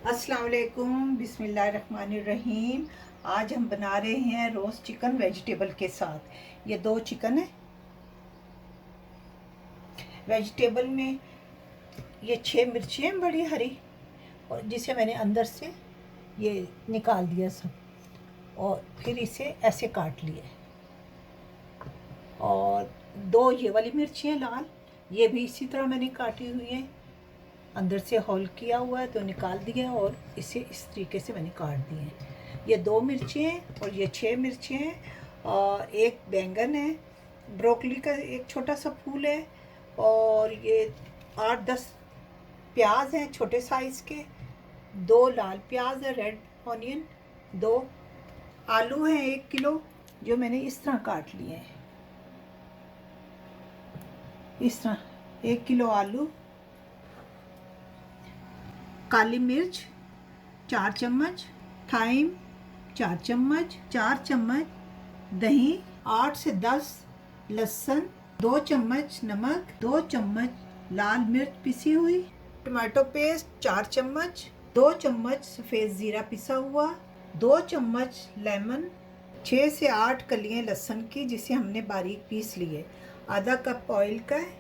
अस्सलाम वालेकुम, बिस्मिल्लाहिर्रहमानिर्रहीम। आज हम बना रहे हैं रोस्ट चिकन वेजिटेबल के साथ। ये 2 चिकन है। वेजिटेबल में ये 6 मिर्ची हैं बड़ी हरी, और जिसे मैंने अंदर से ये निकाल दिया सब, और फिर इसे ऐसे काट लिया। और 2 ये वाली मिर्ची हैं लाल, ये भी इसी तरह मैंने काटी हुई है। अंदर से होल किया हुआ है तो निकाल दिया, और इसे इस तरीके से मैंने काट दिए हैं। ये 2 मिर्ची हैं और ये 6 मिर्ची हैं, और एक बैंगन है, ब्रोकली का एक छोटा सा फूल है, और ये 8-10 प्याज हैं छोटे साइज़ के, 2 लाल प्याज है रेड ऑनियन, 2 आलू हैं 1 किलो जो मैंने इस तरह काट लिए हैं। इस तरह 1 किलो आलू, काली मिर्च 4 चम्मच, थाइम 4 चम्मच, 4 चम्मच दही, 8 से 10 लहसुन, 2 चम्मच नमक, 2 चम्मच लाल मिर्च पिसी हुई, टमाटो पेस्ट 4 चम्मच, 2 चम्मच सफ़ेद ज़ीरा पिसा हुआ, 2 चम्मच लेमन, 6 से 8 कलियां लहसुन की जिसे हमने बारीक पीस लिए, आधा कप ऑयल का है,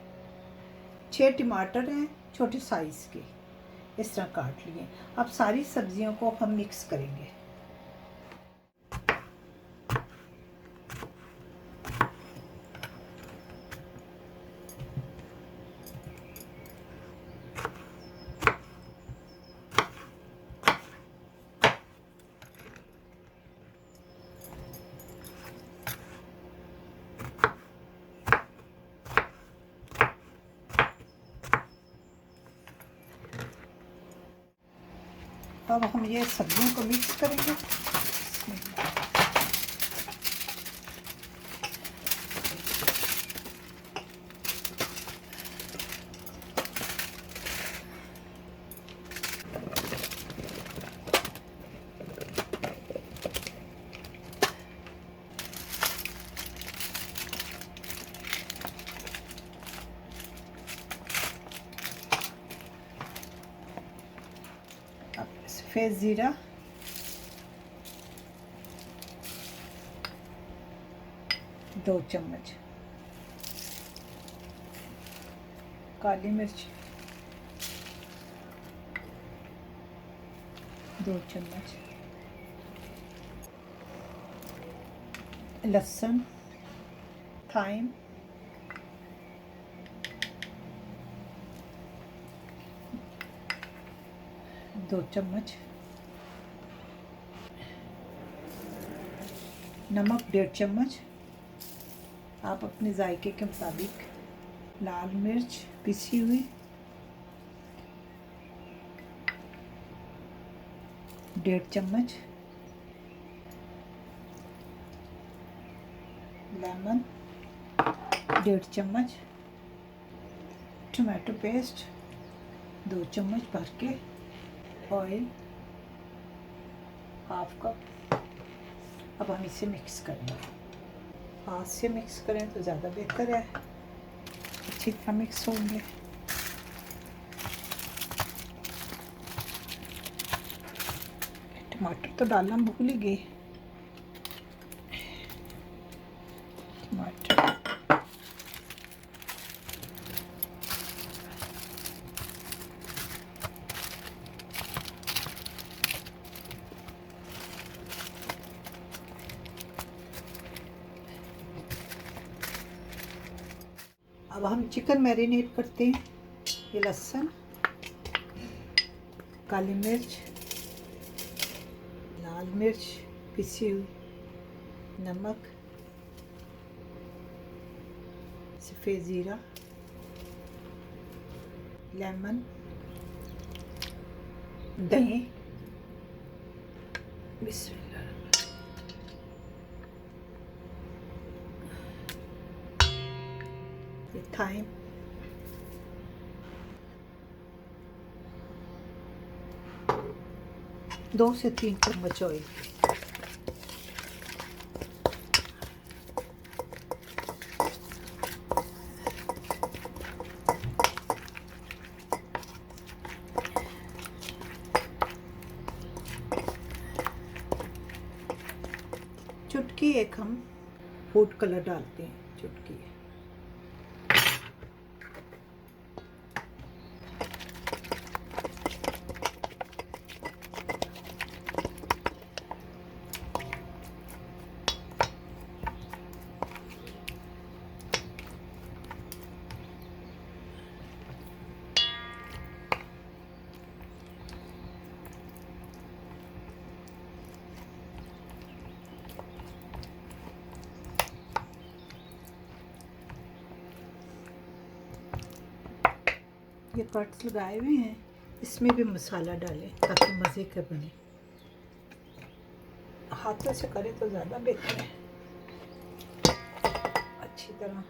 6 टमाटर हैं छोटे साइज़ के, इस तरह काट लिए। अब सारी सब्जियों को हम मिक्स करेंगे। अब हम ये सब्जियों को मिक्स करेंगे। सफ़ेद ज़ीरा, दो चम्मच, काली मिर्च 2 चम्मच, लहसुन, थाइम, दो चम्मच, नमक 1.5 चम्मच, आप अपने जायके के मुताबिक, लाल मिर्च पिसी हुई, 1.5 चम्मच, लेमन 1.5 चम्मच, टमाटो पेस्ट 2 चम्मच भर के, ऑयल 1/2 कप। अब हम इसे मिक्स करेंगे। हाथ से मिक्स करें तो ज़्यादा बेहतर है, अच्छी तरह मिक्स होंगे। टमाटर तो डालना भूल ही गए। टमाटर अब हम चिकन मैरिनेट करते हैं। ये लहसुन, काली मिर्च, लाल मिर्च पिसी हुई, नमक, सफ़ेद ज़ीरा, लेमन, दही, बिस्मिल्लाह, थाइम, 2 से 3 चम्मच ऑयल। चुटकी एक हम फूड कलर डालते हैं, चुटकी। ये कट्स लगाए हुए हैं, इसमें भी मसाला डालें ताकि मज़े के बने। हाथों से करें तो ज़्यादा बेहतर है। अच्छी तरह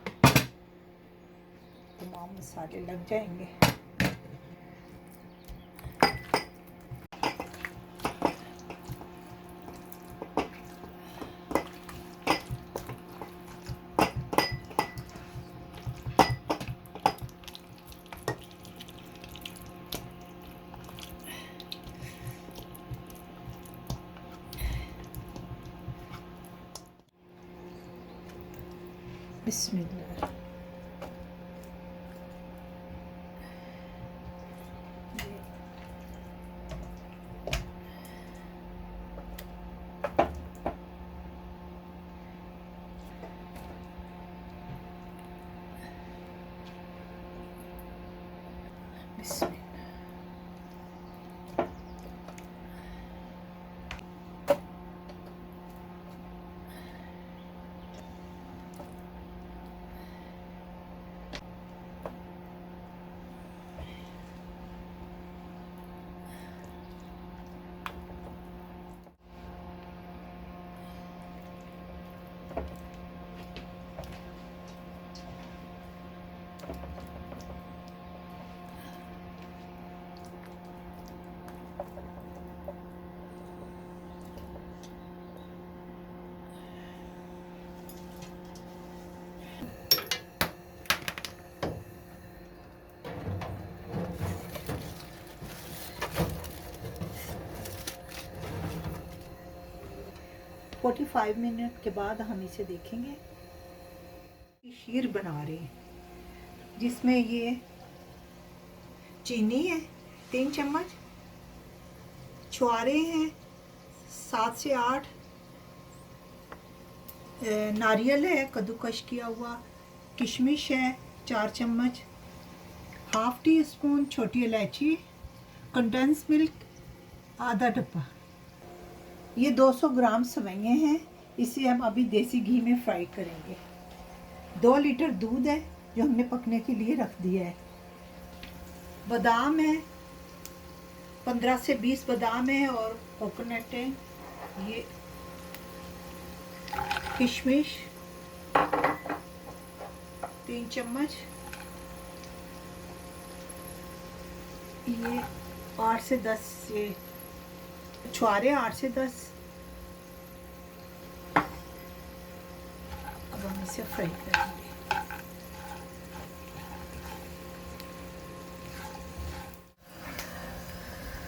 तमाम मसाले लग जाएंगे। बिस्मिल्लाह। बिस्मिल्लाह। फोर्टी 45 मिनट के बाद हम इसे देखेंगे। शीर बना रहे हैं जिसमें ये चीनी है 3 चम्मच, छुआरे हैं 7 से 8, नारियल है कद्दूकश किया हुआ, किशमिश है 4 चम्मच, हाफ टी स्पून छोटी इलायची, कंडेंस मिल्क आधा डब्बा। ये 200 ग्राम सवैयाँ हैं, इसे हम अभी देसी घी में फ्राई करेंगे। 2 लीटर दूध है जो हमने पकने के लिए रख दिया है। बादाम है 15 से 20 बादाम है और कोकोनट है। ये किशमिश 3 चम्मच, ये 8 से 10 ये छुआरे 8 से 10। अब हम इसे फ्राई करेंगे।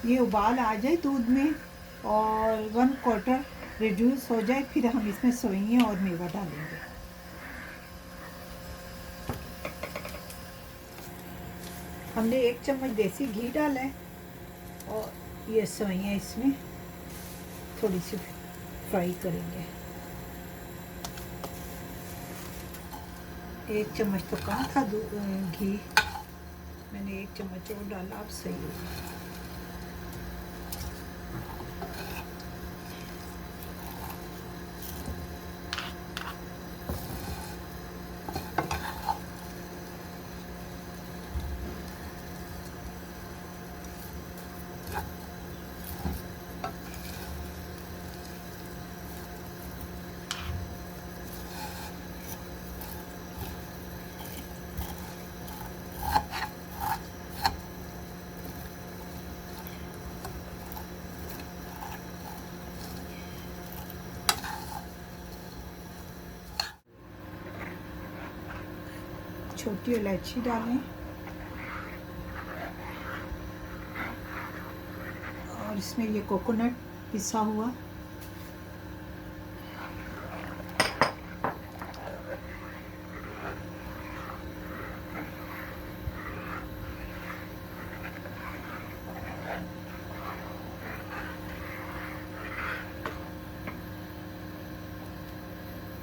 ये उबाल आ जाए दूध में और 1/4 रिड्यूस हो जाए, फिर हम इसमें सेवइयां और मेवा डालेंगे। हमने 1 चम्मच देसी घी डाला है और ये सेवइयां इसमें थोड़ी सी फ्राई करेंगे। 1 चम्मच तो कम था घी, मैंने 1 चम्मच और डाला, अब सही हो गया। छोटी इलायची डालें और इसमें ये कोकोनट पिसा हुआ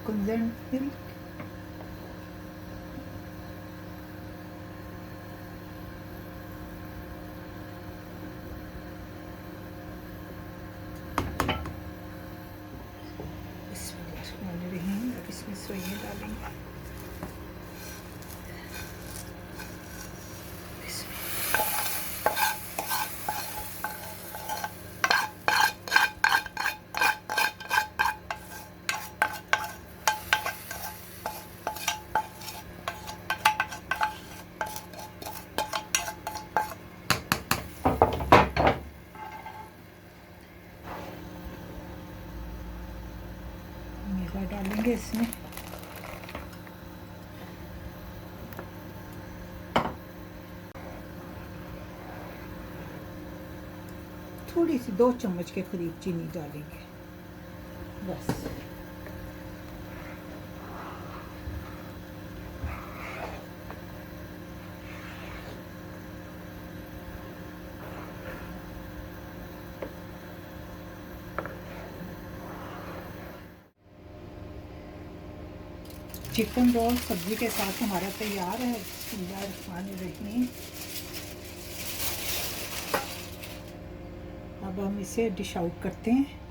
कंडेंस्ड मिल्क, अब इसमें सोइयां डालेंगे। डालेंगे इसमें। थोड़ी सी 2 चम्मच के करीब चीनी डालेंगे बस। चिकन रोल सब्जी के साथ हमारा तैयार है। बिस्मिल्लाहिर्रहमानिर्रहीम। अब हम इसे डिश आउट करते हैं।